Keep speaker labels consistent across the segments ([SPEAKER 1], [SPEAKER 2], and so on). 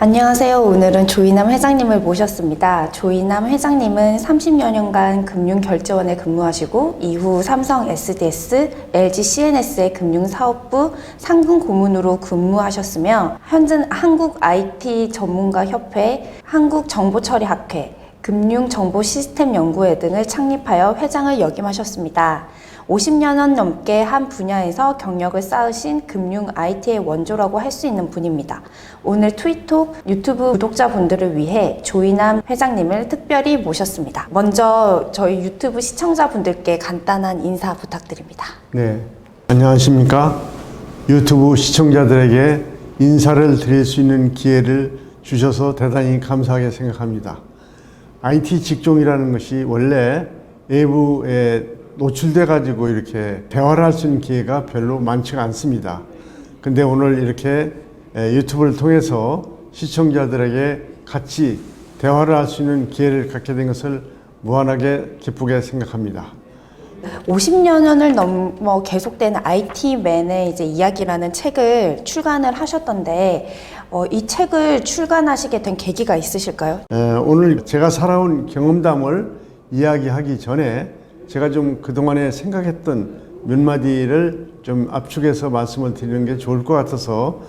[SPEAKER 1] 안녕하세요. 오늘은 조이남 회장님을 모셨습니다. 조이남 회장님은 30여 년간 금융결제원에 근무하시고 이후 삼성 SDS, LG CNS의 금융사업부 상근 고문으로 근무하셨으며 현재 한국 IT 전문가 협회, 한국정보처리학회, 금융정보시스템연구회 등을 창립하여 회장을 역임하셨습니다. 50년 넘게 한 분야에서 경력을 쌓으신 금융 IT의 원조라고 할 수 있는 분입니다. 오늘 트위톡 유튜브 구독자분들을 위해 조이남 회장님을 특별히 모셨습니다. 먼저 저희 유튜브 시청자분들께 간단한 인사 부탁드립니다.
[SPEAKER 2] 네, 안녕하십니까? 유튜브 시청자들에게 인사를 드릴 수 있는 기회를 주셔서 대단히 감사하게 생각합니다. IT 직종이라는 것이 원래 외부에 노출돼 가지고 이렇게 대화를 할 수 있는 기회가 별로 많지가 않습니다. 근데 오늘 이렇게 유튜브를 통해서 시청자들에게 같이 대화를 할 수 있는 기회를 갖게 된 것을 무한하게 기쁘게 생각합니다.
[SPEAKER 1] 50년을 넘어 계속되는 IT맨의 이제 이야기라는 책을 출간을 하셨던데 이 책을 출간하시게 된 계기가 있으실까요?
[SPEAKER 2] 오늘 제가 살아온 경험담을 이야기하기 전에 제가 좀 그동안에 생각했던 몇 마디를 좀 압축해서 말씀을 드리는 게 좋을 것 같아서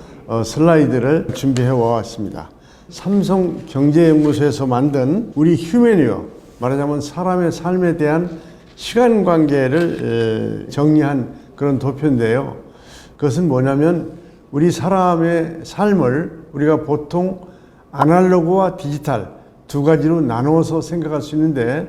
[SPEAKER 2] 슬라이드를 준비해 왔습니다. 삼성경제연구소에서 만든 우리 휴메니어, 말하자면 사람의 삶에 대한 시간관계를 정리한 그런 도표인데요. 그것은 뭐냐면 우리 사람의 삶을 우리가 보통 아날로그와 디지털 두 가지로 나누어서 생각할 수 있는데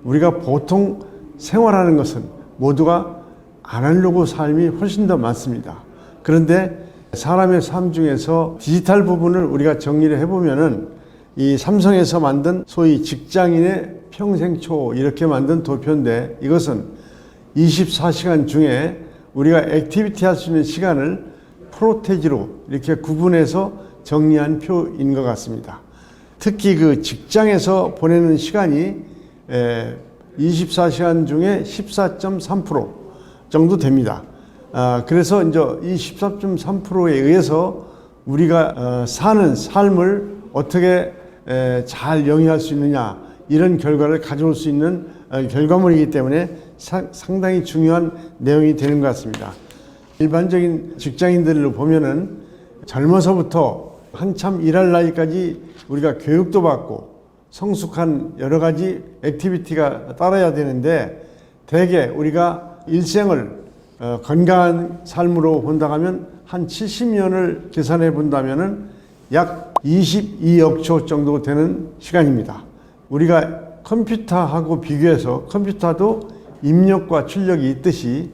[SPEAKER 2] 우리가 보통 생활하는 것은 모두가 아날로그 삶이 훨씬 더 많습니다. 그런데 사람의 삶 중에서 디지털 부분을 우리가 정리를 해보면은 이 삼성에서 만든 소위 직장인의 평생초 이렇게 만든 도표인데 이것은 24시간 중에 우리가 액티비티 할 수 있는 시간을 프로테지로 이렇게 구분해서 정리한 표인 것 같습니다. 특히 그 직장에서 보내는 시간이 24시간 중에 14.3% 정도 됩니다. 그래서 이제 이 14.3%에 의해서 우리가 사는 삶을 어떻게 잘 영위할 수 있느냐 이런 결과를 가져올 수 있는 결과물이기 때문에 상당히 중요한 내용이 되는 것 같습니다. 일반적인 직장인들을 보면은 젊어서부터 한참 일할 나이까지 우리가 교육도 받고 성숙한 여러 가지 액티비티가 따라야 되는데 대개 우리가 일생을 건강한 삶으로 본다면 한 70년을 계산해 본다면은 약 22억 초 정도 되는 시간입니다. 우리가 컴퓨터하고 비교해서 컴퓨터도 입력과 출력이 있듯이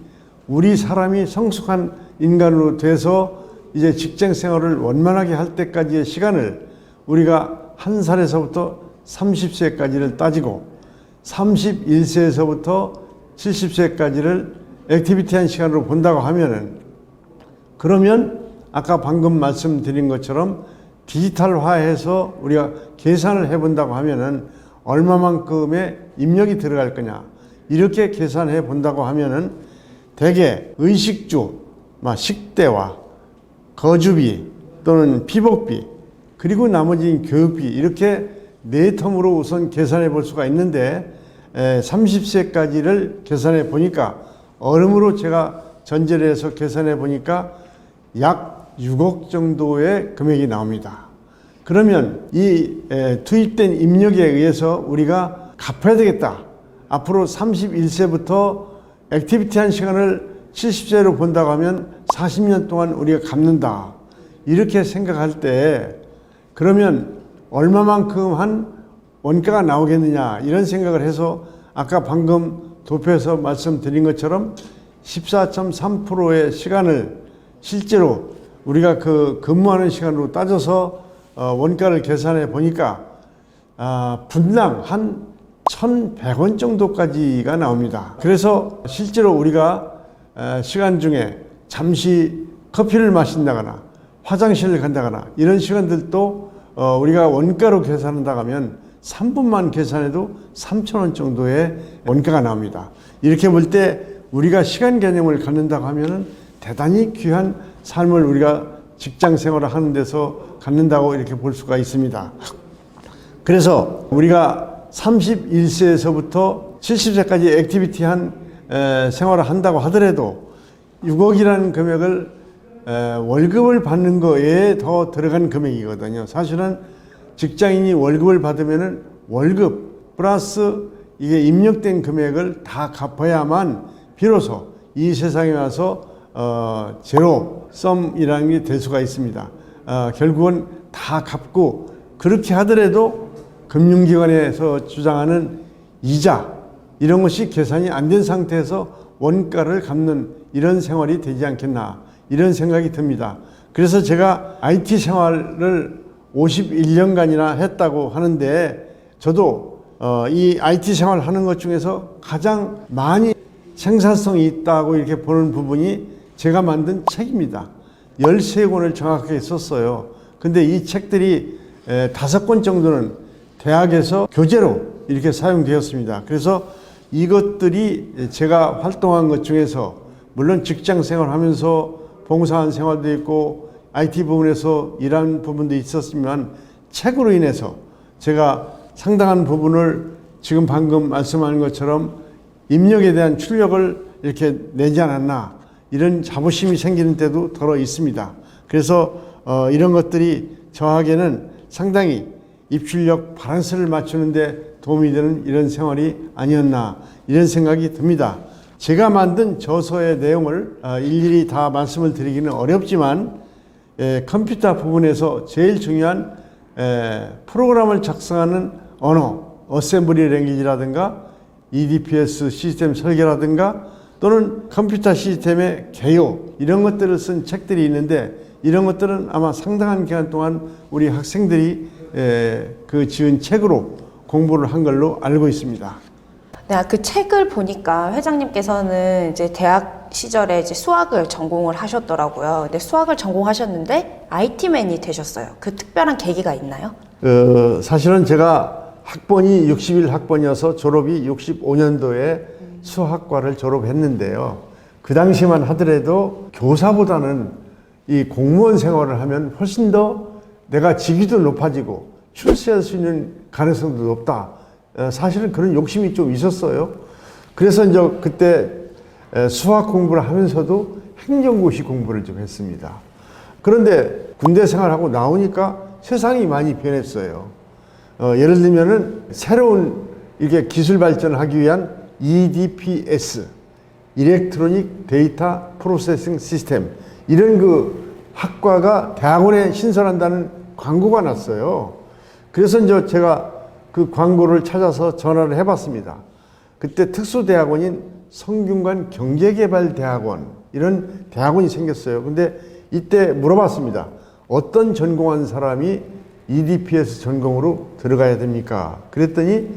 [SPEAKER 2] 우리 사람이 성숙한 인간으로 돼서 이제 직장 생활을 원만하게 할 때까지의 시간을 우리가 한 살에서부터 30세까지를 따지고 31세에서부터 70세까지를 액티비티한 시간으로 본다고 하면은 그러면 아까 방금 말씀드린 것처럼 디지털화해서 우리가 계산을 해본다고 하면은 얼마만큼의 입력이 들어갈 거냐 이렇게 계산해 본다고 하면은 대개 의식주, 식대와 거주비 또는 피복비 그리고 나머지 교육비 이렇게 네 텀으로 우선 계산해 볼 수가 있는데 30세까지를 계산해 보니까 얼음으로 제가 전제를 해서 계산해 보니까 약 6억 정도의 금액이 나옵니다. 그러면 이 투입된 입력에 의해서 우리가 갚아야 되겠다. 앞으로 31세부터 액티비티한 시간을 70세로 본다고 하면 40년 동안 우리가 갚는다. 이렇게 생각할 때 그러면 얼마만큼 한 원가가 나오겠느냐 이런 생각을 해서 아까 방금 도표에서 말씀드린 것처럼 14.3%의 시간을 실제로 우리가 그 근무하는 시간으로 따져서 원가를 계산해 보니까 분당 한 1,100원 정도까지가 나옵니다. 그래서 실제로 우리가 시간 중에 잠시 커피를 마신다거나 화장실을 간다거나 이런 시간들도 우리가 원가로 계산한다고 하면 3분만 계산해도 3,000원 정도의 원가가 나옵니다. 이렇게 볼 때 우리가 시간 개념을 갖는다고 하면은 대단히 귀한 삶을 우리가 직장 생활을 하는 데서 갖는다고 이렇게 볼 수가 있습니다. 그래서 우리가 31세에서부터 70세까지 액티비티한 생활을 한다고 하더라도 6억이라는 금액을 월급을 받는 거에 더 들어간 금액이거든요. 사실은 직장인이 월급을 받으면은 월급 플러스 이게 입력된 금액을 다 갚아야만 비로소 이 세상에 와서 제로 썸이라는 게 될 수가 있습니다. 결국은 다 갚고 그렇게 하더라도 금융기관에서 주장하는 이자 이런 것이 계산이 안 된 상태에서 원가를 갚는 이런 생활이 되지 않겠나 이런 생각이 듭니다. 그래서 제가 IT 생활을 51년간이나 했다고 하는데 저도 이 IT 생활 하는 것 중에서 가장 많이 생산성이 있다고 이렇게 보는 부분이 제가 만든 책입니다. 13권을 정확하게 썼어요. 근데 이 책들이 5권 정도는 대학에서 교재로 이렇게 사용되었습니다. 그래서 이것들이 제가 활동한 것 중에서 물론 직장 생활하면서 봉사한 생활도 있고 IT 부분에서 일한 부분도 있었지만 책으로 인해서 제가 상당한 부분을 지금 방금 말씀하는 것처럼 입력에 대한 출력을 이렇게 내지 않았나 이런 자부심이 생기는 때도 더러 있습니다. 그래서 이런 것들이 저에게는 상당히 입출력 밸런스를 맞추는데 도움이 되는 이런 생활이 아니었나 이런 생각이 듭니다. 제가 만든 저서의 내용을 일일이 다 말씀을 드리기는 어렵지만 컴퓨터 부분에서 제일 중요한 프로그램을 작성하는 언어, 어셈블리 랭귀지라든가 EDPS 시스템 설계라든가 또는 컴퓨터 시스템의 개요 이런 것들을 쓴 책들이 있는데 이런 것들은 아마 상당한 기간 동안 우리 학생들이 그 지은 책으로 공부를 한 걸로 알고 있습니다.
[SPEAKER 1] 네, 그 책을 보니까 회장님께서는 이제 대학 시절에 이제 수학을 전공을 하셨더라고요. 근데 수학을 전공하셨는데 IT맨이 되셨어요. 그 특별한 계기가 있나요?
[SPEAKER 2] 사실은 제가 학번이 61학번이어서 졸업이 65년도에 수학과를 졸업했는데요. 그 당시만 하더라도 교사보다는 이 공무원 생활을 하면 훨씬 더 내가 직위도 높아지고 출세할 수 있는 가능성도 높다. 사실은 그런 욕심이 좀 있었어요. 그래서 이제 그때 수학 공부를 하면서도 행정고시 공부를 좀 했습니다. 그런데 군대 생활하고 나오니까 세상이 많이 변했어요. 예를 들면은 새로운 이게 기술 발전을 하기 위한 EDPS, 일렉트로닉 데이터 프로세싱 시스템 이런 그 학과가 대학원에 신설한다는 광고가 났어요. 그래서 이제 제가 그 광고를 찾아서 전화를 해봤습니다. 그때 특수대학원인 성균관 경제개발대학원 이런 대학원이 생겼어요. 근데 이때 물어봤습니다. 어떤 전공한 사람이 EDPS 전공으로 들어가야 됩니까? 그랬더니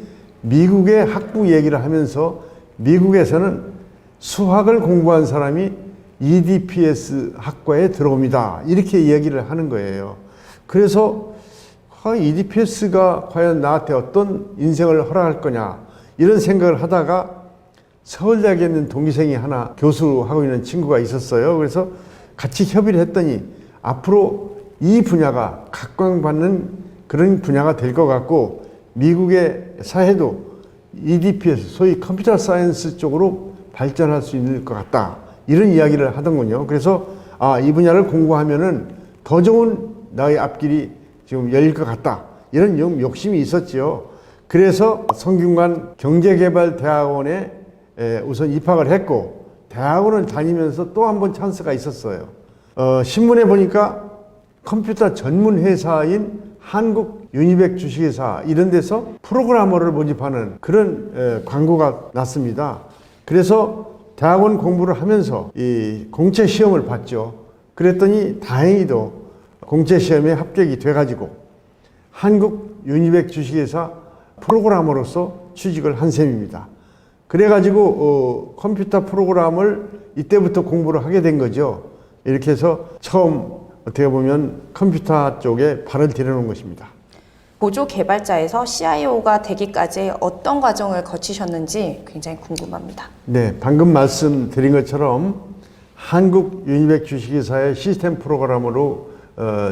[SPEAKER 2] 미국의 학부 얘기를 하면서 미국에서는 수학을 공부한 사람이 EDPS 학과에 들어옵니다. 이렇게 이야기를 하는 거예요. 그래서 EDPS가 과연 나한테 어떤 인생을 허락할 거냐 이런 생각을 하다가 서울대학에 있는 동기생이 하나 교수하고 있는 친구가 있었어요. 그래서 같이 협의를 했더니 앞으로 이 분야가 각광받는 그런 분야가 될 것 같고 미국의 사회도 EDPS 소위 컴퓨터 사이언스 쪽으로 발전할 수 있을 것 같다 이런 이야기를 하더군요. 그래서 이 분야를 공부하면은 더 좋은 나의 앞길이 지금 열릴 것 같다 이런 욕심이 있었죠. 그래서 성균관 경제개발대학원에 우선 입학을 했고 대학원을 다니면서 또 한 번 찬스가 있었어요. 신문에 보니까 컴퓨터 전문 회사인 한국 유니백 주식회사 이런 데서 프로그래머를 모집하는 그런 광고가 났습니다. 그래서 대학원 공부를 하면서 이 공채 시험을 봤죠. 그랬더니 다행히도 공채 시험에 합격이 돼가지고 한국 유니백 주식회사 프로그래머로서 취직을 한 셈입니다. 그래가지고 컴퓨터 프로그램을 이때부터 공부를 하게 된 거죠. 이렇게 해서 처음 어떻게 보면 컴퓨터 쪽에 발을 들여놓은 것입니다.
[SPEAKER 1] 보조 개발자에서 CIO가 되기까지 어떤 과정을 거치셨는지 굉장히 궁금합니다.
[SPEAKER 2] 네, 방금 말씀드린 것처럼 한국 유니백 주식회사의 시스템 프로그래머로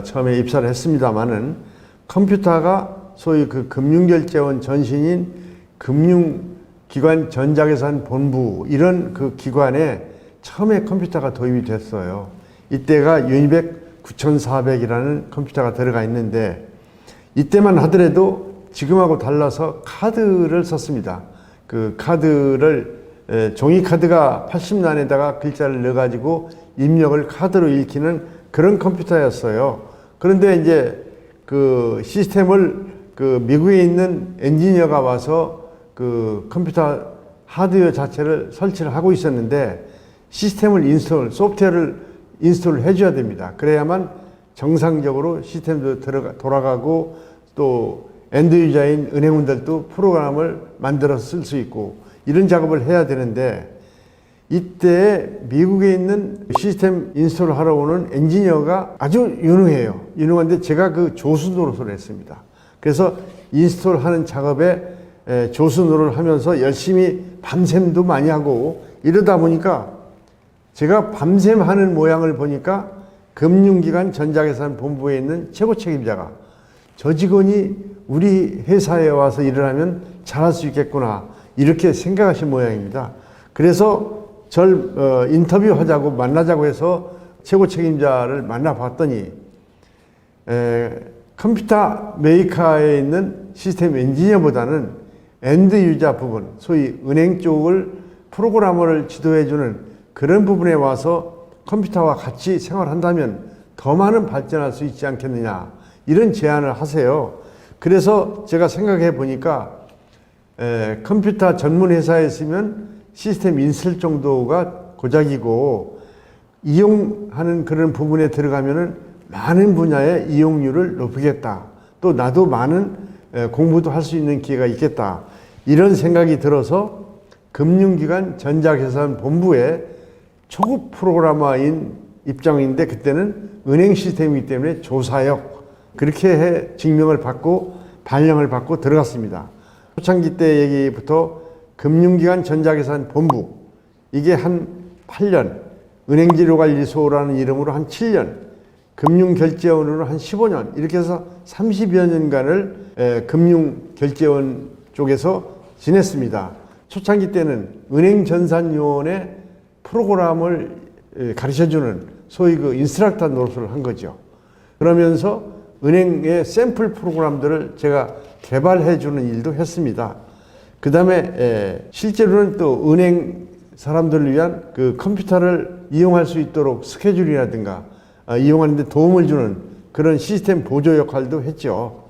[SPEAKER 2] 처음에 입사를 했습니다마는 컴퓨터가 소위 그 금융결제원 전신인 금융기관 전자계산본부 이런 그 기관에 처음에 컴퓨터가 도입이 됐어요. 이때가 유니백 9400이라는 컴퓨터가 들어가 있는데 이때만 하더라도 지금하고 달라서 카드를 썼습니다. 그 카드를 종이 카드가 80난에다가 글자를 넣어가지고 입력을 카드로 읽히는 그런 컴퓨터였어요. 그런데 이제 그 시스템을 그 미국에 있는 엔지니어가 와서 그 컴퓨터 하드웨어 자체를 설치를 하고 있었는데 시스템을 소프트웨어를 인스톨을 해줘야 됩니다. 그래야만 정상적으로 시스템도 돌아가고 또 엔드 유저인 은행원들도 프로그램을 만들어 쓸 수 있고 이런 작업을 해야 되는데 이때 미국에 있는 시스템 인스톨을 하러 오는 엔지니어가 아주 유능해요. 유능한데 제가 그 조수 노릇을 했습니다. 그래서 인스톨하는 작업에 조수 노릇을 하면서 열심히 밤샘도 많이 하고 이러다 보니까 제가 밤샘 하는 모양을 보니까 금융기관 전자계산본부에 있는 최고 책임자가 저 직원이 우리 회사에 와서 일을 하면 잘할 수 있겠구나 이렇게 생각하신 모양입니다. 그래서 절 인터뷰하자고 만나자고 해서 최고 책임자를 만나봤더니 컴퓨터 메이커에 있는 시스템 엔지니어보다는 엔드 유저 부분, 소위 은행 쪽을 프로그래머를 지도해주는 그런 부분에 와서 컴퓨터와 같이 생활한다면 더 많은 발전할 수 있지 않겠느냐 이런 제안을 하세요. 그래서 제가 생각해 보니까 컴퓨터 전문 회사에 있으면 시스템 인스톨 정도가 고작이고 이용하는 그런 부분에 들어가면은 많은 분야의 이용률을 높이겠다. 또 나도 많은 공부도 할 수 있는 기회가 있겠다. 이런 생각이 들어서 금융기관 전자계산본부에 초급 프로그래머인 입장인데 그때는 은행 시스템이기 때문에 조사역 그렇게 해 증명을 받고 발령을 받고 들어갔습니다. 초창기 때 얘기부터 금융기관 전자계산본부 이게 한 8년 은행지료관리소라는 이름으로 한 7년 금융결제원으로 한 15년 이렇게 해서 30여 년간을 금융결제원 쪽에서 지냈습니다. 초창기 때는 은행전산요원의 프로그램을 가르쳐주는 소위 그 인스트럭터 노릇을 한 거죠. 그러면서 은행의 샘플 프로그램들을 제가 개발해주는 일도 했습니다. 그 다음에 실제로는 또 은행 사람들을 위한 그 컴퓨터를 이용할 수 있도록 스케줄이라든가 이용하는 데 도움을 주는 그런 시스템 보조 역할도 했죠.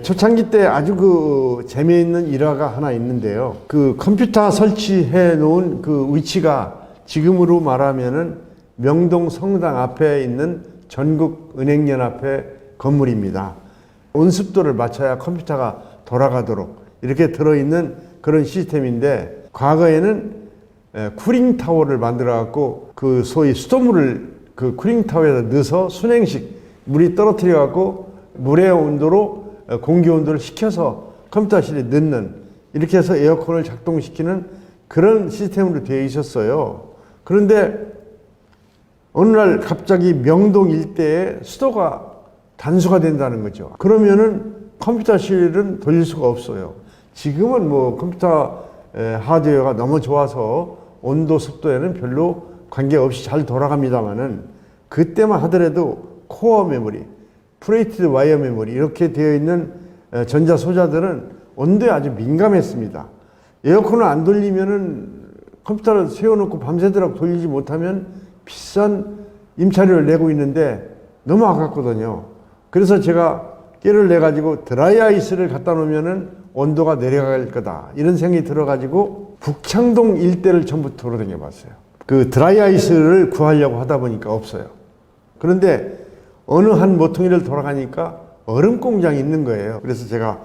[SPEAKER 2] 초창기 때 아주 그 재미있는 일화가 하나 있는데요. 그 컴퓨터 설치해 놓은 그 위치가 지금으로 말하면은 명동 성당 앞에 있는 전국은행연합회 건물입니다. 온습도를 맞춰야 컴퓨터가 돌아가도록 이렇게 들어있는 그런 시스템인데 과거에는 쿠링타워를 만들어 갖고 그 소위 수돗물을 그 쿠링타워에다 넣어서 순행식 물이 떨어뜨려 갖고 물의 온도로 공기 온도를 식혀서 컴퓨터실에 넣는 이렇게 해서 에어컨을 작동시키는 그런 시스템으로 되어 있었어요. 그런데 어느 날 갑자기 명동 일대에 수도가 단수가 된다는 거죠. 그러면은 컴퓨터실은 돌릴 수가 없어요. 지금은 뭐 컴퓨터 하드웨어가 너무 좋아서 온도 습도에는 별로 관계없이 잘 돌아갑니다만은 그때만 하더라도 코어 메모리, 프레이티드 와이어 메모리 이렇게 되어 있는 전자 소자들은 온도에 아주 민감했습니다. 에어컨을 안 돌리면은 컴퓨터를 세워놓고 밤새도록 돌리지 못하면 비싼 임차료를 내고 있는데 너무 아깝거든요. 그래서 제가 깨를 내가지고 드라이 아이스를 갖다 놓으면은 온도가 내려갈 거다. 이런 생각이 들어가지고 북창동 일대를 전부 돌아다녀 봤어요. 그 드라이 아이스를 구하려고 하다 보니까 없어요. 그런데 어느 한 모퉁이를 돌아가니까 얼음 공장이 있는 거예요. 그래서 제가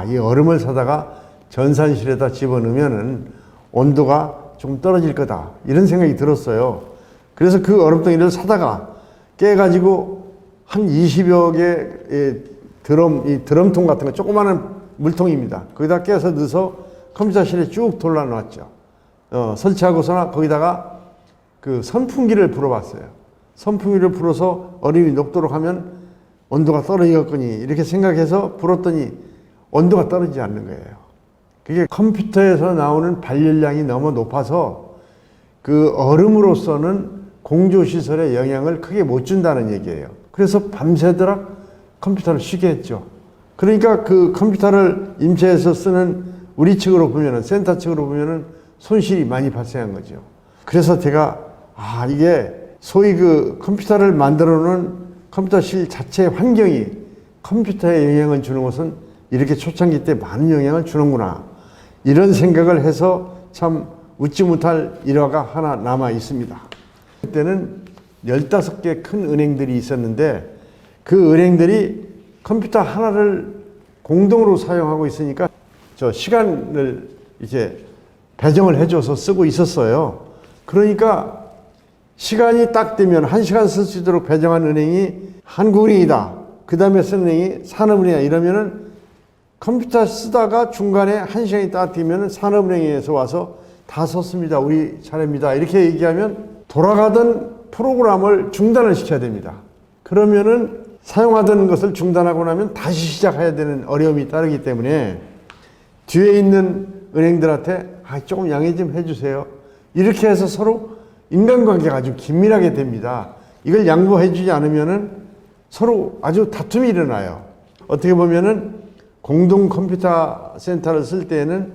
[SPEAKER 2] 이 얼음을 사다가 전산실에다 집어넣으면은 온도가 좀 떨어질 거다. 이런 생각이 들었어요. 그래서 그 얼음덩이를 사다가 깨가지고 한 20여 개의 이 드럼통 같은 거 조그마한 물통입니다. 거기다 깨서 넣어서 컴퓨터실에 쭉 돌려놨죠. 설치하고서나 거기다가 그 선풍기를 불어봤어요. 선풍기를 불어서 얼음이 녹도록 하면 온도가 떨어지겠거니 이렇게 생각해서 불었더니 온도가 떨어지지 않는 거예요. 그게 컴퓨터에서 나오는 발열량이 너무 높아서 그 얼음으로서는 공조시설에 영향을 크게 못 준다는 얘기예요. 그래서 밤새도록 컴퓨터를 쉬게 했죠. 그러니까 그 컴퓨터를 임체해서 쓰는 우리 측으로 보면은, 센터 측으로 보면은 손실이 많이 발생한 거죠. 그래서 제가, 이게 소위 그 컴퓨터를 만들어 놓은 컴퓨터실 자체 환경이 컴퓨터에 영향을 주는 것은 이렇게 초창기 때 많은 영향을 주는구나. 이런 생각을 해서 참 웃지 못할 일화가 하나 남아 있습니다. 그때는 15개 큰 은행들이 있었는데 그 은행들이 컴퓨터 하나를 공동으로 사용하고 있으니까 저 시간을 이제 배정을 해줘서 쓰고 있었어요. 그러니까 시간이 딱 되면 1시간 쓸 수 있도록 배정한 은행이 한국은행이다. 그 다음에 쓴 은행이 산업은행이다. 이러면은 컴퓨터 쓰다가 중간에 1시간이 딱 되면 산업은행에서 와서 다 썼습니다. 우리 차례입니다. 이렇게 얘기하면 돌아가던 프로그램을 중단을 시켜야 됩니다. 그러면은 사용하던 것을 중단하고 나면 다시 시작해야 되는 어려움이 따르기 때문에 뒤에 있는 은행들한테 조금 양해 좀 해주세요. 이렇게 해서 서로 인간관계가 아주 긴밀하게 됩니다. 이걸 양보해 주지 않으면은 서로 아주 다툼이 일어나요. 어떻게 보면은 공동 컴퓨터 센터를 쓸 때에는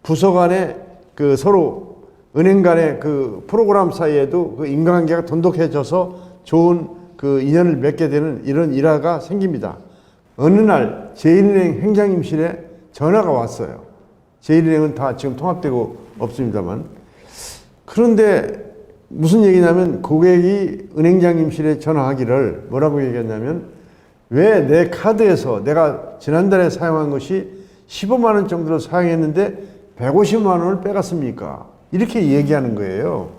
[SPEAKER 2] 부서 간에 그 서로 은행 간의 그 프로그램 사이에도 그 인간관계가 돈독해져서 좋은 그 인연을 맺게 되는 이런 일화가 생깁니다. 어느 날 제1은행 행장님실에 전화가 왔어요. 제1은행은 다 지금 통합되고 없습니다만. 그런데 무슨 얘기냐면 고객이 은행장님실에 전화하기를 뭐라고 얘기했냐면 왜 내 카드에서 내가 지난달에 사용한 것이 15만 원 정도로 사용했는데 150만 원을 빼갔습니까? 이렇게 얘기하는 거예요.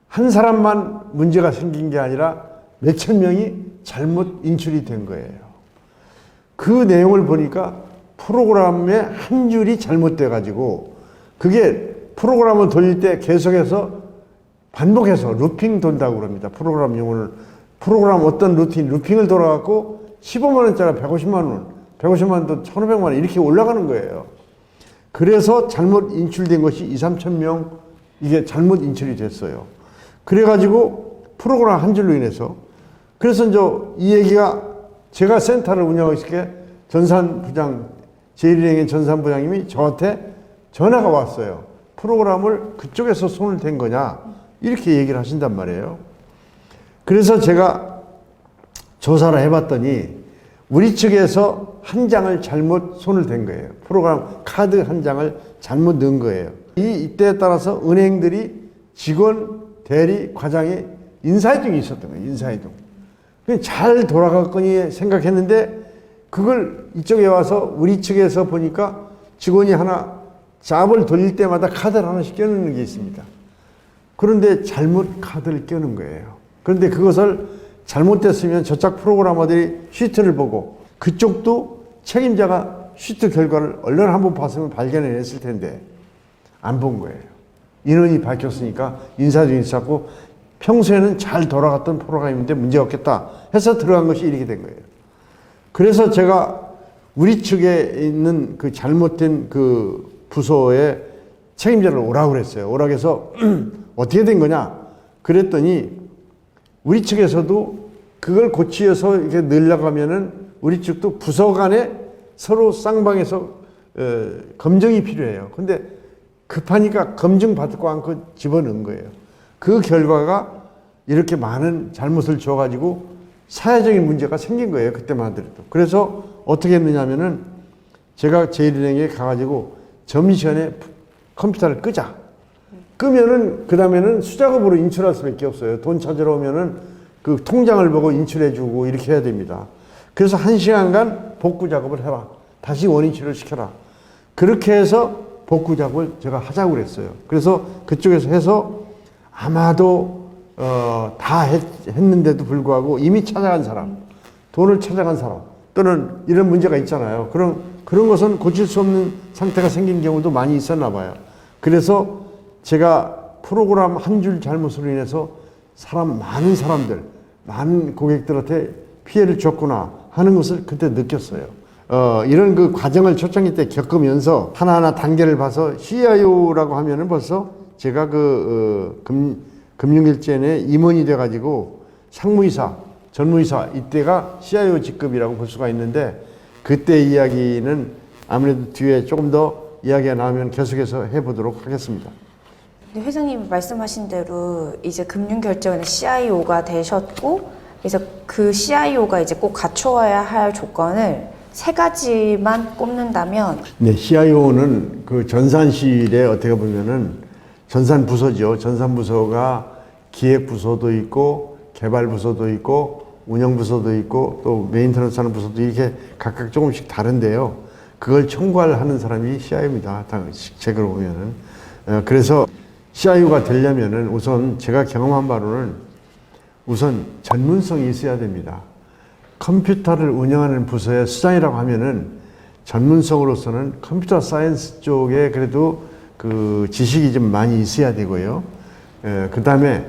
[SPEAKER 2] 한 사람만 문제가 생긴 게 아니라 몇천 명이 잘못 인출이 된 거예요. 그 내용을 보니까 프로그램의 한 줄이 잘못돼 가지고 그게 프로그램을 돌릴 때 계속해서 반복해서 루핑 돈다고 그럽니다. 프로그램 용어를. 프로그램 어떤 루핑을 돌아갖고 15만 원짜리 150만 원, 150만 원도 1,500만 원 이렇게 올라가는 거예요. 그래서 잘못 인출된 것이 2, 3천 명 이게 잘못 인출이 됐어요. 그래가지고 프로그램 한 줄로 인해서 그래서 이제 이 얘기가 제가 센터를 운영하고 있을 때 전산부장, 제1은행의 전산부장님이 저한테 전화가 왔어요. 프로그램을 그쪽에서 손을 댄 거냐 이렇게 얘기를 하신단 말이에요. 그래서 제가 조사를 해봤더니 우리 측에서 한 장을 잘못 손을 댄 거예요. 프로그램 카드 한 장을 잘못 넣은 거예요. 이때에 따라서 은행들이 직원, 대리, 과장이 인사이동이 있었던 거예요. 인사이동. 잘 돌아갔거니 생각했는데 그걸 이쪽에 와서 우리 측에서 보니까 직원이 하나 잡을 돌릴 때마다 카드를 하나씩 껴넣는 게 있습니다. 그런데 잘못 카드를 껴넣은 거예요. 그런데 그것을 잘못됐으면 저쪽 프로그래머들이 시트를 보고 그쪽도 책임자가 시트 결과를 얼른 한번 봤으면 발견해냈을 텐데 안 본 거예요. 인원이 밝혔으니까 인사도 있었고 평소에는 잘 돌아갔던 프로그램인데 문제 없겠다 해서 들어간 것이 이렇게 된 거예요. 그래서 제가 우리 측에 있는 그 잘못된 그 부서의 책임자를 오라고 그랬어요. 오라고 해서 어떻게 된 거냐 그랬더니 우리 측에서도 그걸 고치어서 이렇게 늘려가면은 우리 측도 부서 간에 서로 쌍방에서 검증이 필요해요. 근데 급하니까 검증 받을 거 않고 집어넣은 거예요. 그 결과가 이렇게 많은 잘못을 줘가지고 사회적인 문제가 생긴 거예요. 그때만 하더라도. 그래서 어떻게 했느냐면은 제가 제1은행에 가가지고 점심시간에 컴퓨터를 끄자. 끄면은 그 다음에는 수작업으로 인출할 수밖에 없어요. 돈 찾으러 오면은 그 통장을 보고 인출해주고 이렇게 해야 됩니다. 그래서 1시간간 복구 작업을 해라. 다시 원인치를 시켜라. 그렇게 해서 복구 작업을 제가 하자고 그랬어요. 그래서 그쪽에서 해서 아마도 다 했는데도 불구하고 이미 찾아간 사람, 돈을 찾아간 사람, 또는 이런 문제가 있잖아요. 그런 것은 고칠 수 없는 상태가 생긴 경우도 많이 있었나 봐요. 그래서 제가 프로그램 한 줄 잘못으로 인해서 많은 고객들한테 피해를 줬구나 하는 것을 그때 느꼈어요. 이런 그 과정을 초창기 때 겪으면서 하나하나 단계를 봐서 CIO라고 하면은 벌써 제가 금융결제원의 임원이 돼가지고 상무이사, 전무이사 이때가 CIO 직급이라고 볼 수가 있는데 그때 이야기는 아무래도 뒤에 조금 더 이야기가 나오면 계속해서 해보도록 하겠습니다.
[SPEAKER 1] 회장님이 말씀하신 대로 이제 금융결제원의 CIO가 되셨고, 그래서 그 CIO가 이제 꼭 갖춰야 할 조건을 3가지만 꼽는다면.
[SPEAKER 2] 네, CIO는 그 전산실에 어떻게 보면은 전산부서죠. 전산부서가 기획부서도 있고, 개발부서도 있고, 운영부서도 있고, 또 메인터넌스 하는 부서도 이렇게 각각 조금씩 다른데요. 그걸 총괄하는 사람이 CIO입니다. 제가 보면은. 그래서 CIO가 되려면은 우선 제가 경험한 바로는 우선 전문성이 있어야 됩니다. 컴퓨터를 운영하는 부서의 수장이라고 하면은 전문성으로서는 컴퓨터 사이언스 쪽에 그래도 그 지식이 좀 많이 있어야 되고요. 그 다음에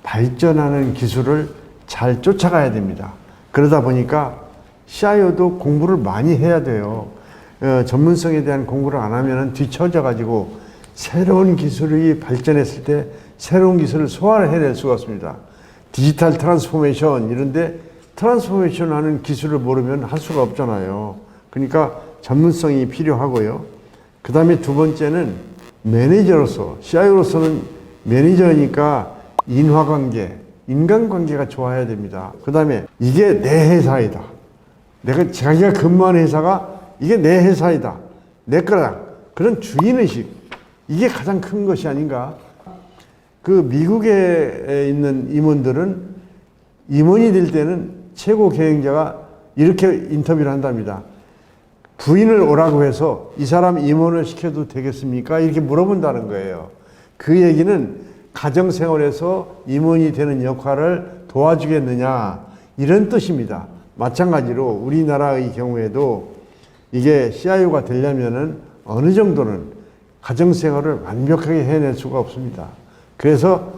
[SPEAKER 2] 발전하는 기술을 잘 쫓아가야 됩니다. 그러다 보니까 CIO도 공부를 많이 해야 돼요. 전문성에 대한 공부를 안 하면은 뒤처져 가지고 새로운 기술이 발전했을 때 새로운 기술을 소화를 해낼 수가 없습니다. 디지털 트랜스포메이션 이런데 트랜스포메이션 하는 기술을 모르면 할 수가 없잖아요. 그러니까 전문성이 필요하고요. 그 다음에 두 번째는 매니저로서, CIO로서는 매니저니까 인화관계, 인간관계가 좋아야 됩니다. 그 다음에 이게 내 회사이다. 자기가 근무하는 회사가 이게 내 회사이다. 내 거다. 그런 주인의식. 이게 가장 큰 것이 아닌가. 그 미국에 있는 임원들은 임원이 될 때는 최고 경영자가 이렇게 인터뷰를 한답니다. 부인을 오라고 해서 이 사람 임원을 시켜도 되겠습니까? 이렇게 물어본다는 거예요. 그 얘기는 가정생활에서 임원이 되는 역할을 도와주겠느냐 이런 뜻입니다. 마찬가지로 우리나라의 경우에도 이게 CIO가 되려면은 어느 정도는 가정생활을 완벽하게 해낼 수가 없습니다. 그래서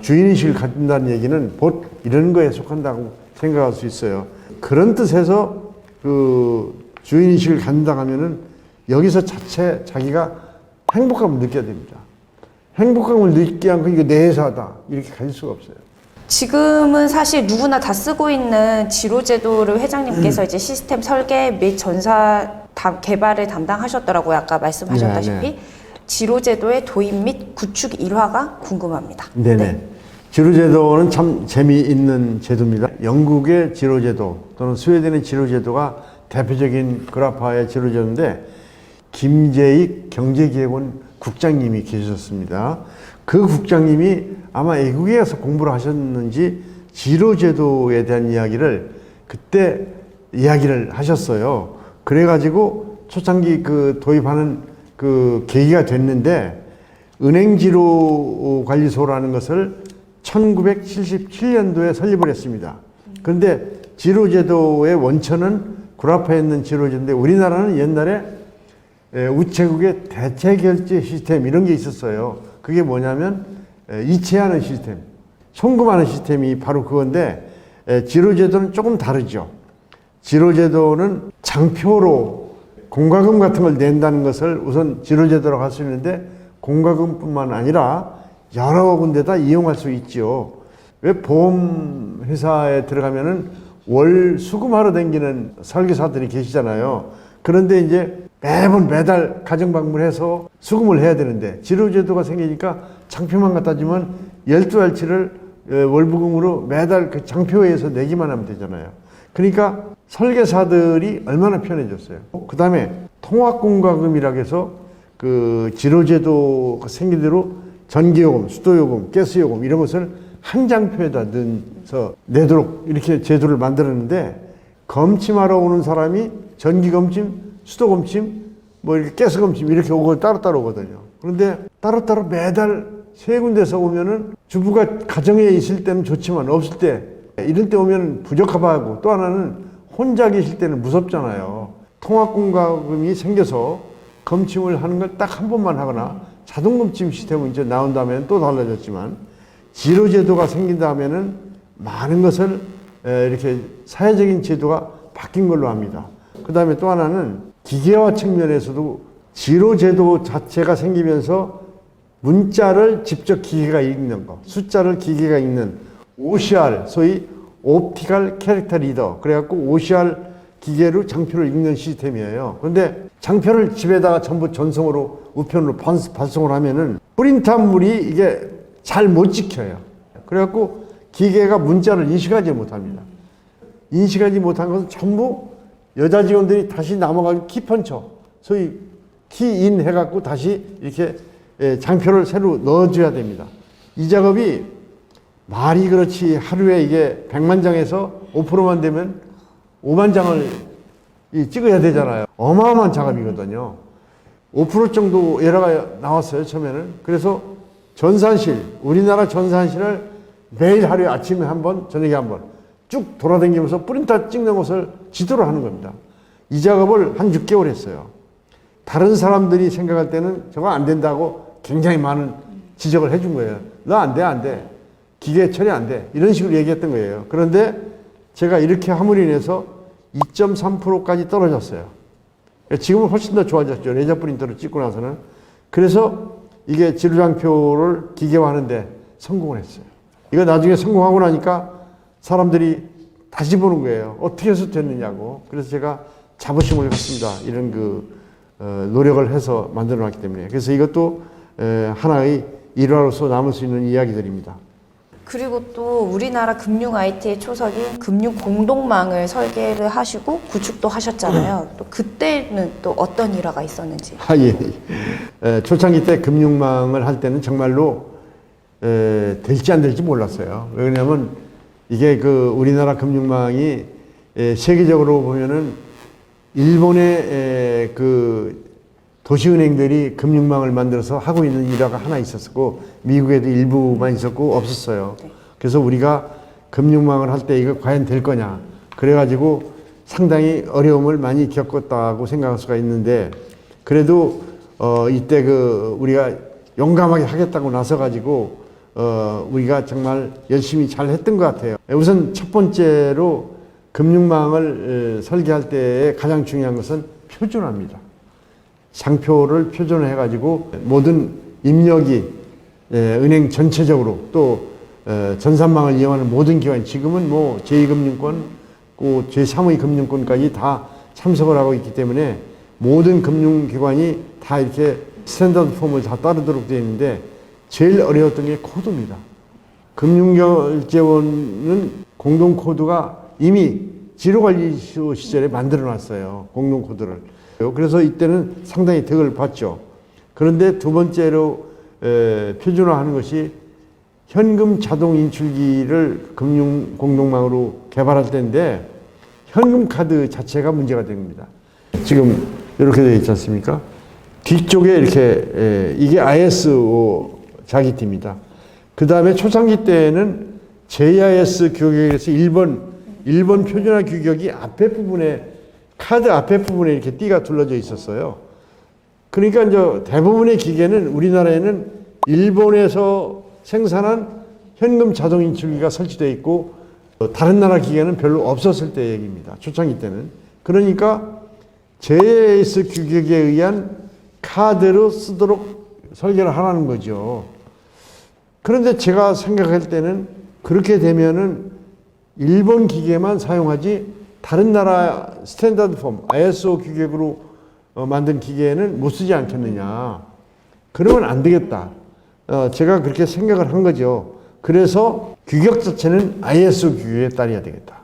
[SPEAKER 2] 주인의식을 갖는다는 얘기는 곧 이런 거에 속한다고 생각할 수 있어요. 그런 뜻에서 그 주인의식을 갖는다 하면은 여기서 자기가 행복감을 느껴야 됩니다. 행복감을 느끼지 않고 이게 내 회사다 이렇게 가질 수가 없어요.
[SPEAKER 1] 지금은 사실 누구나 다 쓰고 있는 지로제도를 회장님께서 이제 시스템 설계 및 개발을 담당하셨더라고요. 아까 말씀하셨다시피.
[SPEAKER 2] 네.
[SPEAKER 1] 지로제도의 도입 및 구축 일화가 궁금합니다.
[SPEAKER 2] 네네.
[SPEAKER 1] 네.
[SPEAKER 2] 지로제도는 참 재미있는 제도입니다. 영국의 지로제도 또는 스웨덴의 지로제도가 대표적인 그라파의 지로제도인데 김재익 경제기획원 국장님이 계셨습니다. 그 국장님이 아마 외국에 가서 공부를 하셨는지 지로제도에 대한 이야기를 그때 이야기를 하셨어요. 그래가지고 초창기 그 도입하는 그 계기가 됐는데 은행지로관리소라는 것을 1977년도에 설립을 했습니다. 그런데 지로제도의 원천은 구라파에 있는 지로제도인데 우리나라는 옛날에 우체국의 대체결제 시스템 이런 게 있었어요. 그게 뭐냐면 이체하는 시스템, 송금하는 시스템이 바로 그건데 지로제도는 조금 다르죠. 지로제도는 장표로 공과금 같은 걸 낸다는 것을 우선 지로제도라고 할 수 있는데 공과금뿐만 아니라 여러 군데다 이용할 수 있죠. 왜 보험회사에 들어가면은 월 수금하러 다니는 설계사들이 계시잖아요. 그런데 이제 매달 가정 방문해서 수금을 해야 되는데 지로제도가 생기니까 장표만 갖다 주면 12알치를 월부금으로 매달 그 장표에서 내기만 하면 되잖아요. 그러니까 설계사들이 얼마나 편해졌어요. 그 다음에 통합공과금이라고 해서 그 지로제도 생긴 대로 전기요금, 수도요금, 가스요금 이런 것을 한 장표에다 넣어서 내도록 이렇게 제도를 만들었는데 검침하러 오는 사람이 전기검침, 수도검침, 뭐 이렇게 가스검침 이렇게 오고 따로따로 오거든요. 그런데 따로따로 매달 세 군데서 오면은 주부가 가정에 있을 때는 좋지만 없을 때 이런 때 오면 부적합하고 또 하나는 혼자 계실 때는 무섭잖아요. 통합공과금이 생겨서 검침을 하는 걸 딱 한 번만 하거나 자동검침 시스템은 이제 나온 다음에는 또 달라졌지만 지로 제도가 생긴 다음에는 많은 것을 이렇게 사회적인 제도가 바뀐 걸로 합니다. 그 다음에 또 하나는 기계화 측면에서도 지로 제도 자체가 생기면서 문자를 직접 기계가 읽는 거, 숫자를 기계가 읽는 OCR, 소위 옵티컬 캐릭터 리더, 그래갖고 OCR 기계로 장표를 읽는 시스템이에요. 그런데 장표를 집에다가 전부 전송으로 우편으로 발송을 하면은 프린트한물이 이게 잘 못 찍혀요. 그래갖고 기계가 문자를 인식하지 못합니다. 인식하지 못한 것은 전부 여자 직원들이 다시 남아가지고 키펀쳐, 소위 키인 해갖고 다시 이렇게 장표를 새로 넣어줘야 됩니다. 이 작업이 말이 그렇지 하루에 이게 100만 장에서 5%만 되면 5만 장을 찍어야 되잖아요. 어마어마한 작업이거든요. 5% 정도 에러가 나왔어요, 처음에는. 그래서 전산실, 우리나라 전산실을 매일 하루에 아침에 한 번, 저녁에 한 번 쭉 돌아다니면서 프린터 찍는 것을 지도를 하는 겁니다. 이 작업을 한 6개월 했어요. 다른 사람들이 생각할 때는 저거 안 된다고 굉장히 많은 지적을 해준 거예요. 너 안 돼, 안 돼. 기계 처리 안 돼. 이런 식으로 얘기했던 거예요. 그런데 제가 이렇게 함으로 인해서 2.3%까지 떨어졌어요. 지금은 훨씬 더 좋아졌죠. 레이저 프린터를 찍고 나서는. 그래서 이게 지로장표를 기계화하는데 성공을 했어요. 이거 나중에 성공하고 나니까 사람들이 다시 보는 거예요. 어떻게 해서 됐느냐고. 그래서 제가 자부심을 갖습니다. 이런 노력을 해서 만들어 놨기 때문에. 그래서 이것도 하나의 일화로서 남을 수 있는 이야기들입니다.
[SPEAKER 1] 그리고 또 우리나라 금융 IT의 초석인 금융 공동망을 설계를 하시고 구축도 하셨잖아요. 또 그때는 또 어떤 일화가 있었는지.
[SPEAKER 2] 예. 초창기 때 금융망을 할 때는 정말로 될지 안 될지 몰랐어요. 왜냐하면 이게 우리나라 금융망이 세계적으로 보면은 일본의 도시은행들이 금융망을 만들어서 하고 있는 일화가 하나 있었고, 미국에도 일부만 있었고 없었어요. 그래서 우리가 금융망을 할 때 이거 과연 될 거냐. 그래가지고 상당히 어려움을 많이 겪었다고 생각할 수가 있는데, 그래도 이때 우리가 용감하게 하겠다고 나서가지고 우리가 정말 열심히 잘 했던 것 같아요. 우선 첫 번째로 금융망을 설계할 때 가장 중요한 것은 표준화입니다. 장표를 표준화해가지고 모든 입력이 은행 전체적으로 또 전산망을 이용하는 모든 기관, 지금은 뭐 제2금융권, 제3의 금융권까지 다 참석을 하고 있기 때문에 모든 금융기관이 다 이렇게 스탠다드 폼을 다 따르도록 되어 있는데, 제일 어려웠던 게 코드입니다. 금융결제원은 공동 코드가 이미 지로관리소 시절에 만들어 놨어요. 공동 코드를. 그래서 이때는 상당히 덕을 봤죠. 그런데 두 번째로 표준화하는 것이 현금 자동 인출기를 금융 공동망으로 개발할 때인데, 현금 카드 자체가 문제가 된 겁니다. 지금 이렇게 되어 있지 않습니까? 뒤쪽에 이렇게 이게 ISO 자기티입니다. 그 다음에 초창기 때에는 JIS 규격에서 일본 표준화 규격이 앞에 부분에, 카드 앞에 부분에 이렇게 띠가 둘러져 있었어요. 그러니까 이제 대부분의 기계는 우리나라에는 일본에서 생산한 현금 자동 인출기가 설치되어 있고, 다른 나라 기계는 별로 없었을 때 얘기입니다. 초창기 때는. 그러니까 JIS 규격에 의한 카드로 쓰도록 설계를 하라는 거죠. 그런데 제가 생각할 때는 그렇게 되면은 일본 기계만 사용하지 다른 나라 스탠다드 폼, ISO 규격으로 만든 기계는 못 쓰지 않겠느냐. 그러면 안 되겠다. 제가 그렇게 생각을 한 거죠. 그래서 규격 자체는 ISO 규격에 따라야 되겠다.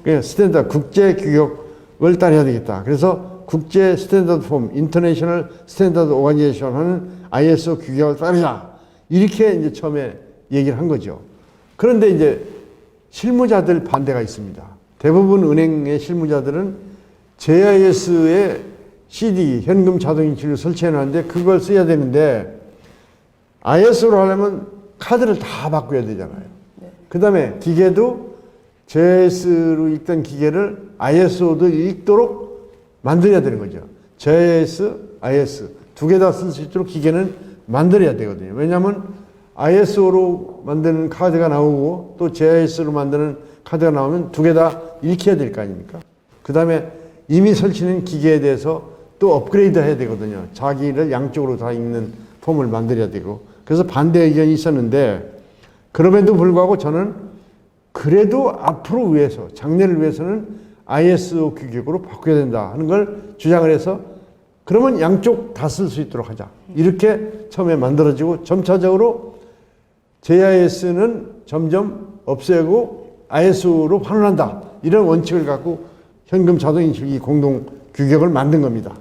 [SPEAKER 2] 그러니까 스탠다드, 국제 규격을 따라야 되겠다. 그래서 국제 스탠다드 폼, 인터내셔널 스탠다드 오가니제이션 하는 ISO 규격을 따르자. 이렇게 이제 처음에 얘기를 한 거죠. 그런데 이제 실무자들 반대가 있습니다. 대부분 은행의 실무자들은 JIS에 CD, 현금 자동 인출을 설치해 놨는데 그걸 써야 되는데, ISO로 하려면 카드를 다 바꿔야 되잖아요. 그 다음에 기계도 JIS로 읽던 기계를 ISO도 읽도록 만들어야 되는 거죠. JIS, IS 두 개 다 쓸 수 있도록 기계는 만들어야 되거든요. 왜냐하면 ISO로 만드는 카드가 나오고 또 JIS로 만드는 카드가 나오면 두 개 다 읽혀야 될 거 아닙니까? 그 다음에 이미 설치된 기계에 대해서 또 업그레이드 해야 되거든요. 자기를 양쪽으로 다 읽는 폼을 만들어야 되고. 그래서 반대 의견이 있었는데 그럼에도 불구하고 저는 그래도 앞으로 위해서 장래를 위해서는 ISO 규격으로 바꿔야 된다 하는 걸 주장을 해서 그러면 양쪽 다 쓸 수 있도록 하자. 이렇게 처음에 만들어지고 점차적으로 JIS는 점점 없애고 ISO로 환원한다. 이런 원칙을 갖고 현금 자동인식기 공동 규격을 만든 겁니다.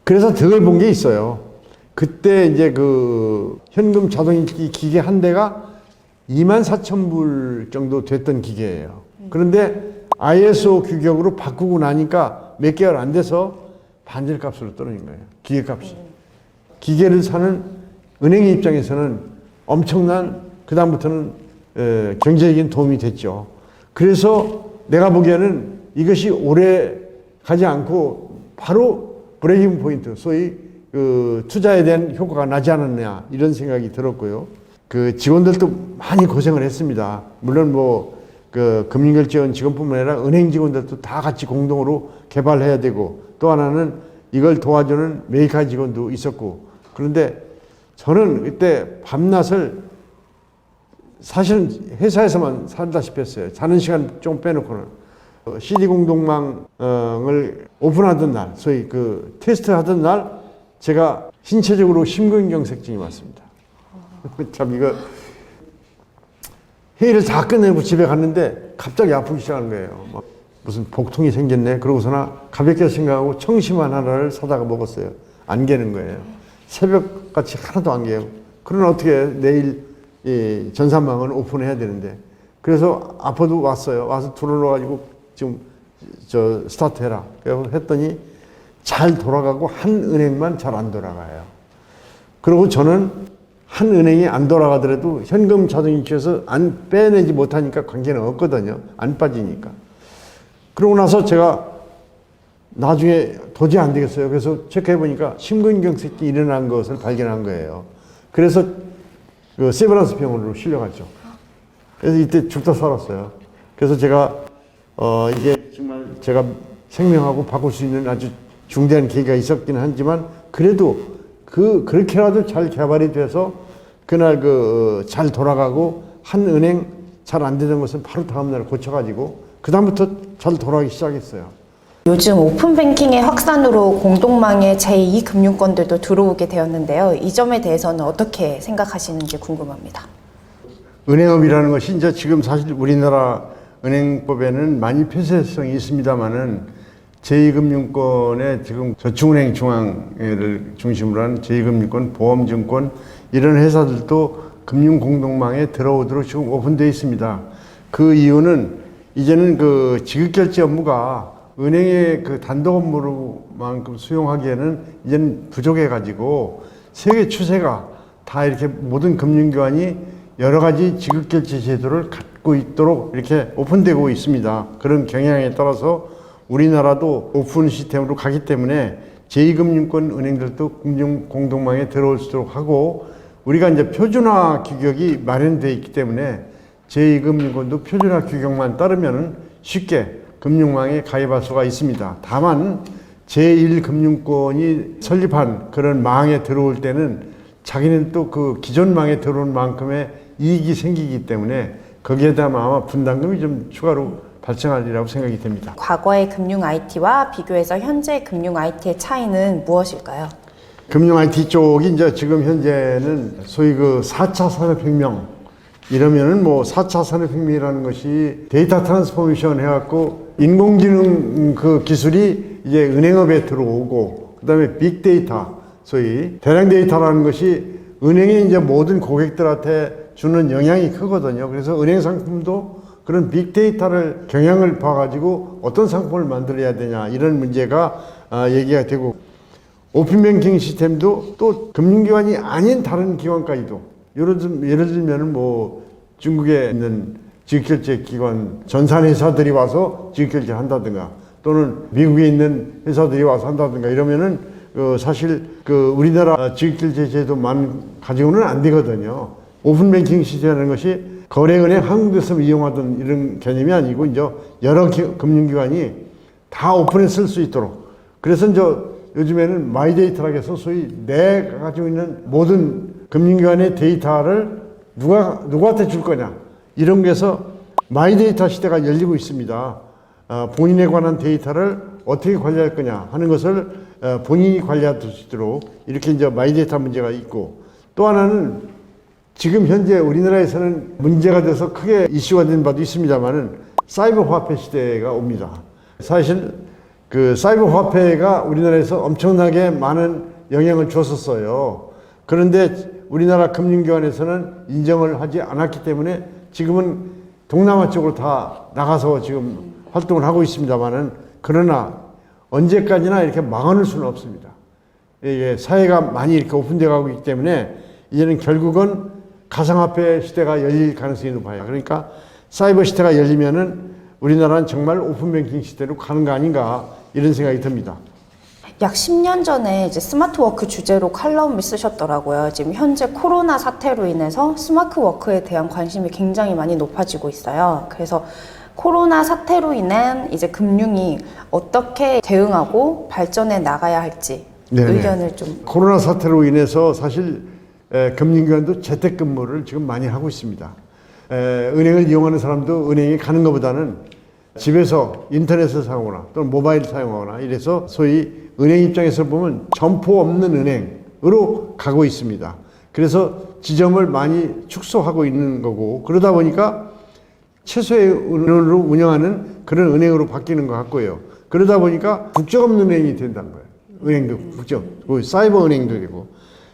[SPEAKER 2] 그래서 득을 본 게 있어요. 그때 이제 그 현금 자동인식기 기계 한 대가 24,000불 정도 됐던 기계예요. 그런데 ISO 규격으로 바꾸고 나니까 몇 개월 안 돼서 반절값으로 떨어진 거예요. 기계값이. 기계를 사는 은행의 입장에서는 엄청난 그다음부터는 경제적인 도움이 됐죠. 그래서 내가 보기에는 이것이 오래 가지 않고 바로 브레이킹 포인트, 소위 그 투자에 대한 효과가 나지 않았냐 이런 생각이 들었고요. 그 직원들도 많이 고생을 했습니다. 물론 뭐 그 금융결제원 직원뿐만 아니라 은행 직원들도 다 같이 공동으로 개발해야 되고 또 하나는 이걸 도와주는 메이커 직원도 있었고 그런데 저는 그때 밤낮을 사실은 회사에서만 살다시피 했어요. 자는 시간 좀 빼놓고는. CD 공동망을 오픈하던 날, 소위 그 테스트 하던 날 제가 신체적으로 심근경색증이 왔습니다. 참 이거 회의를 다 끝내고 집에 갔는데 갑자기 아프기 시작한 거예요. 막 무슨 복통이 생겼네. 그러고서나 가볍게 생각하고 청심환 하나를 사다가 먹었어요. 안 개는 거예요. 새벽같이 하나도 안 개요. 그러나 어떻게 내일 이 전산망을 오픈해야 되는데 그래서 아파도 왔어요. 와서 들어놓아가지고 지금 저 스타트 해라. 그래서 했더니 잘 돌아가고 한 은행만 잘 안 돌아가요. 그리고 저는 한 은행이 안 돌아가더라도 현금 자동이체에서 안 빼내지 못하니까 관계는 없거든요. 안 빠지니까. 그러고 나서 제가 나중에 도저히 안 되겠어요. 그래서 체크해보니까 심근경색이 일어난 것을 발견한 거예요. 그래서 그 세브란스 병원으로 실려갔죠. 그래서 이때 죽다 살았어요. 그래서 제가 이게 정말 제가 생명하고 바꿀 수 있는 아주 중대한 계기가 있었긴 하지만 그래도 그렇게라도 잘 개발이 돼서 그날 잘 돌아가고 한 은행 잘 안 되던 것은 바로 다음날 고쳐가지고 그다음부터 잘 돌아가기 시작했어요.
[SPEAKER 1] 요즘 오픈뱅킹의 확산으로 공동망에 제2금융권들도 들어오게 되었는데요. 이 점에 대해서는 어떻게 생각하시는지 궁금합니다.
[SPEAKER 2] 은행업이라는 것이 이제 지금 사실 우리나라 은행법에는 많이 폐쇄성이 있습니다만은 제2금융권에 지금 저축은행 중앙회를 중심으로 한 제2금융권, 보험증권 이런 회사들도 금융공동망에 들어오도록 지금 오픈되어 있습니다. 그 이유는 이제는 그 지급결제 업무가 은행의 그 단독 업무로만큼 수용하기에는 이제는 부족해가지고 세계 추세가 다 이렇게 모든 금융기관이 여러 가지 지급결제 제도를 갖고 있도록 이렇게 오픈되고 있습니다. 그런 경향에 따라서 우리나라도 오픈 시스템으로 가기 때문에 제2금융권 은행들도 금융공동망에 들어올 수 있도록 하고 우리가 이제 표준화 규격이 마련되어 있기 때문에 제2금융권도 표준화 규격만 따르면 쉽게 금융망에 가입할 수가 있습니다. 다만 제1금융권이 설립한 그런 망에 들어올 때는 자기는 또 그 기존 망에 들어온 만큼의 이익이 생기기 때문에 거기에 대한 아마 분담금이 좀 추가로 발생하리라고 생각이 됩니다.
[SPEAKER 1] 과거의 금융 IT와 비교해서 현재 금융 IT의 차이는 무엇일까요?
[SPEAKER 2] 금융 IT 쪽이 이제 지금 현재는 소위 그 4차 산업혁명 이러면은 뭐 4차 산업혁명이라는 것이 데이터 트랜스포메이션 해갖고 인공지능 그 기술이 이제 은행업에 들어오고 그다음에 빅데이터 소위 대량 데이터라는 것이 은행이 이제 모든 고객들한테 주는 영향이 크거든요. 그래서 은행 상품도 그런 빅데이터를 경향을 봐가지고 어떤 상품을 만들어야 되냐 이런 문제가 얘기가 되고 오픈뱅킹 시스템도 또 금융기관이 아닌 다른 기관까지도 예를 들면은 뭐 중국에 있는 지역결제 기관 전산 회사들이 와서 지역결제를 한다든가 또는 미국에 있는 회사들이 와서 한다든가 이러면은 사실 우리나라 지역결제 제도만 가지고는 안 되거든요. 오픈뱅킹 시스템이라는 것이 거래은행 한국에서 이용하던 이런 개념이 아니고 이제 여러 금융기관이 다 오픈해 쓸 수 있도록. 그래서 이제 요즘에는 마이데이터라고 해서 소위 내가 가지고 있는 모든 금융기관의 데이터를 누구한테 줄 거냐 이런 게서 마이데이터 시대가 열리고 있습니다. 본인에 관한 데이터를 어떻게 관리할 거냐 하는 것을 본인이 관리할 수 있도록 이렇게 이제 마이데이터 문제가 있고, 또 하나는 지금 현재 우리나라에서는 문제가 돼서 크게 이슈가 된 바도 있습니다만은 사이버 화폐 시대가 옵니다. 사실 사이버 화폐가 우리나라에서 엄청나게 많은 영향을 줬었어요. 그런데 우리나라 금융기관에서는 인정을 하지 않았기 때문에 지금은 동남아 쪽으로 다 나가서 지금 활동을 하고 있습니다만은, 그러나 언제까지나 이렇게 막아놓을 수는 없습니다. 이게 사회가 많이 이렇게 오픈되어 가고 있기 때문에 이제는 결국은 가상화폐 시대가 열릴 가능성이 높아요. 그러니까 사이버 시대가 열리면은 우리나라는 정말 오픈뱅킹 시대로 가는 거 아닌가 이런 생각이 듭니다.
[SPEAKER 1] 약 10년 전에 이제 스마트워크 주제로 칼럼을 쓰셨더라고요. 지금 현재 코로나 사태로 인해서 스마트워크에 대한 관심이 굉장히 많이 높아지고 있어요. 그래서 코로나 사태로 인한 이제 금융이 어떻게 대응하고 발전해 나가야 할지
[SPEAKER 2] 네네.
[SPEAKER 1] 의견을 좀.
[SPEAKER 2] 코로나 사태로 인해서 사실 금융기관도 재택근무를 지금 많이 하고 있습니다. 은행을 이용하는 사람도 은행에 가는 것보다는 집에서 인터넷을 사용하거나 또는 모바일 사용하거나 이래서 소위 은행 입장에서 보면 점포 없는 은행으로 가고 있습니다. 그래서 지점을 많이 축소하고 있는 거고, 그러다 보니까 최소의 은행으로 운영하는 그런 은행으로 바뀌는 것 같고요. 그러다 보니까 국적 없는 은행이 된다는 거예요. 은행도 국적, 사이버 은행도 되고,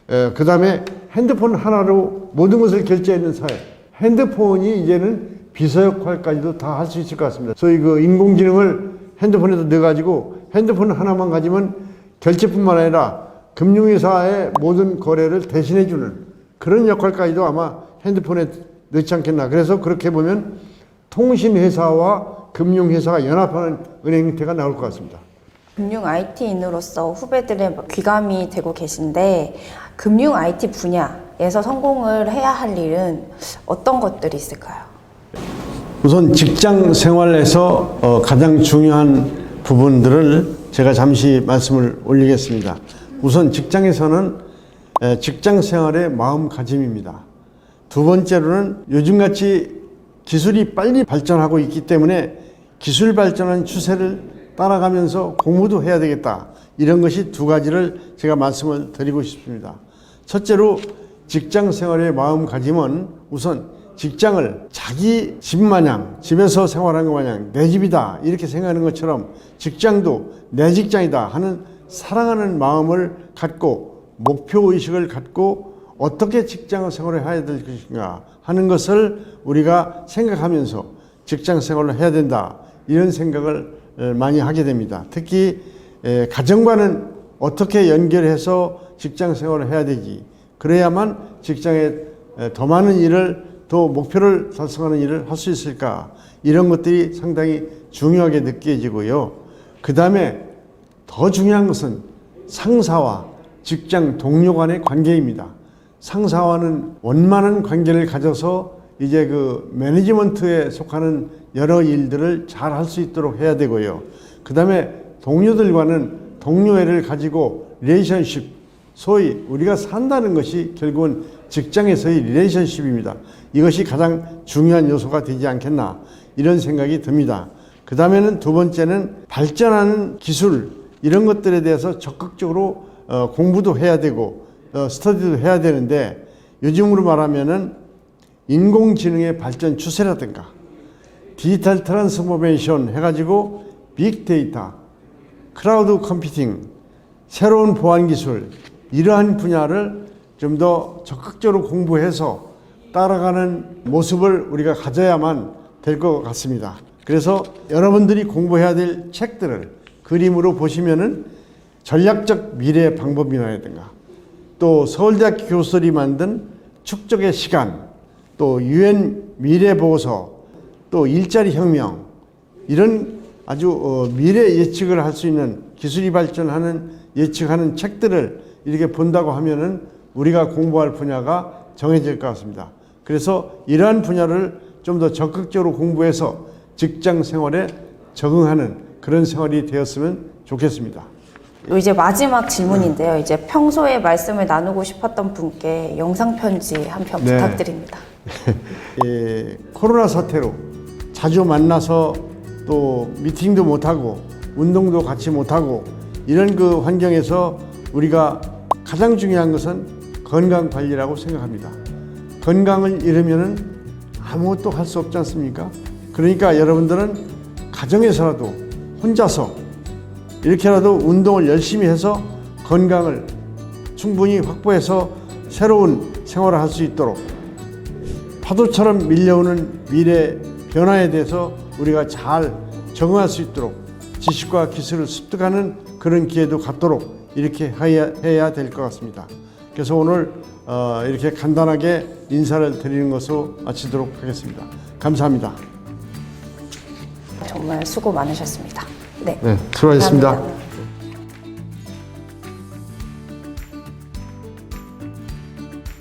[SPEAKER 2] 그 다음에 핸드폰 하나로 모든 것을 결제하는 사회. 핸드폰이 이제는 비서 역할까지도 다 할 수 있을 것 같습니다. 소위 인공지능을 핸드폰에도 넣어가지고 핸드폰 하나만 가지면 결제뿐만 아니라 금융회사의 모든 거래를 대신해주는 그런 역할까지도 아마 핸드폰에 넣지 않겠나. 그래서 그렇게 보면 통신회사와 금융회사가 연합하는 은행 형태가 나올 것 같습니다.
[SPEAKER 1] 금융 IT인으로서 후배들의 귀감이 되고 계신데, 금융 IT 분야에서 성공을 해야 할 일은 어떤 것들이 있을까요?
[SPEAKER 2] 우선 직장 생활에서 가장 중요한 부분들을 제가 잠시 말씀을 올리겠습니다. 우선 직장에서는 직장 생활의 마음가짐입니다. 두 번째로는 요즘같이 기술이 빨리 발전하고 있기 때문에 기술 발전한 추세를 따라가면서 공부도 해야 되겠다. 이런 것이 두 가지를 제가 말씀을 드리고 싶습니다. 첫째로 직장 생활의 마음가짐은 우선 직장을 자기 집 마냥, 집에서 생활하는 것 마냥 내 집이다 이렇게 생각하는 것처럼 직장도 내 직장이다 하는 사랑하는 마음을 갖고 목표의식을 갖고 어떻게 직장 생활을 해야 될 것인가 하는 것을 우리가 생각하면서 직장 생활을 해야 된다 이런 생각을 많이 하게 됩니다. 특히 가정과는 어떻게 연결해서 직장 생활을 해야 되지, 그래야만 직장에 더 많은 일을, 더 목표를 달성하는 일을 할 수 있을까, 이런 것들이 상당히 중요하게 느껴지고요. 그 다음에 더 중요한 것은 상사와 직장 동료 간의 관계입니다. 상사와는 원만한 관계를 가져서 이제 매니지먼트에 속하는 여러 일들을 잘 할 수 있도록 해야 되고요. 그 다음에 동료들과는 동료애를 가지고 리레이션십, 소위 우리가 산다는 것이 결국은 직장에서의 리레이션십입니다. 이것이 가장 중요한 요소가 되지 않겠나 이런 생각이 듭니다. 그 다음에는 두 번째는 발전하는 기술 이런 것들에 대해서 적극적으로 공부도 해야 되고 스터디도 해야 되는데, 요즘으로 말하면은 인공지능의 발전 추세라든가 디지털 트랜스포메이션 해가지고 빅데이터, 클라우드 컴퓨팅, 새로운 보안 기술 이러한 분야를 좀 더 적극적으로 공부해서 따라가는 모습을 우리가 가져야만 될 것 같습니다. 그래서 여러분들이 공부해야 될 책들을 그림으로 보시면은 전략적 미래 방법이라든가 또 서울대학교 교수들이 만든 축적의 시간, 또 UN 미래 보고서, 또 일자리 혁명 이런 아주 미래 예측을 할 수 있는 기술이 발전하는 예측하는 책들을 이렇게 본다고 하면은 우리가 공부할 분야가 정해질 것 같습니다. 그래서 이러한 분야를 좀 더 적극적으로 공부해서 직장 생활에 적응하는 그런 생활이 되었으면 좋겠습니다.
[SPEAKER 1] 이제 마지막 질문인데요. 이제 평소에 말씀을 나누고 싶었던 분께 영상 편지 한 편
[SPEAKER 2] 네.
[SPEAKER 1] 부탁드립니다.
[SPEAKER 2] 코로나 사태로 자주 만나서 또 미팅도 못하고 운동도 같이 못하고 이런 그 환경에서 우리가 가장 중요한 것은 건강 관리라고 생각합니다. 건강을 잃으면은 아무것도 할 수 없지 않습니까? 그러니까 여러분들은 가정에서라도 혼자서 이렇게라도 운동을 열심히 해서 건강을 충분히 확보해서 새로운 생활을 할 수 있도록 파도처럼 밀려오는 미래 변화에 대해서 우리가 잘 적응할 수 있도록 지식과 기술을 습득하는 그런 기회도 갖도록 이렇게 해야 될 것 같습니다. 그래서 오늘 이렇게 간단하게 인사를 드리는 것으로 마치도록 하겠습니다. 감사합니다.
[SPEAKER 1] 정말 수고 많으셨습니다. 네,
[SPEAKER 2] 수고하셨습니다.
[SPEAKER 1] 감사합니다.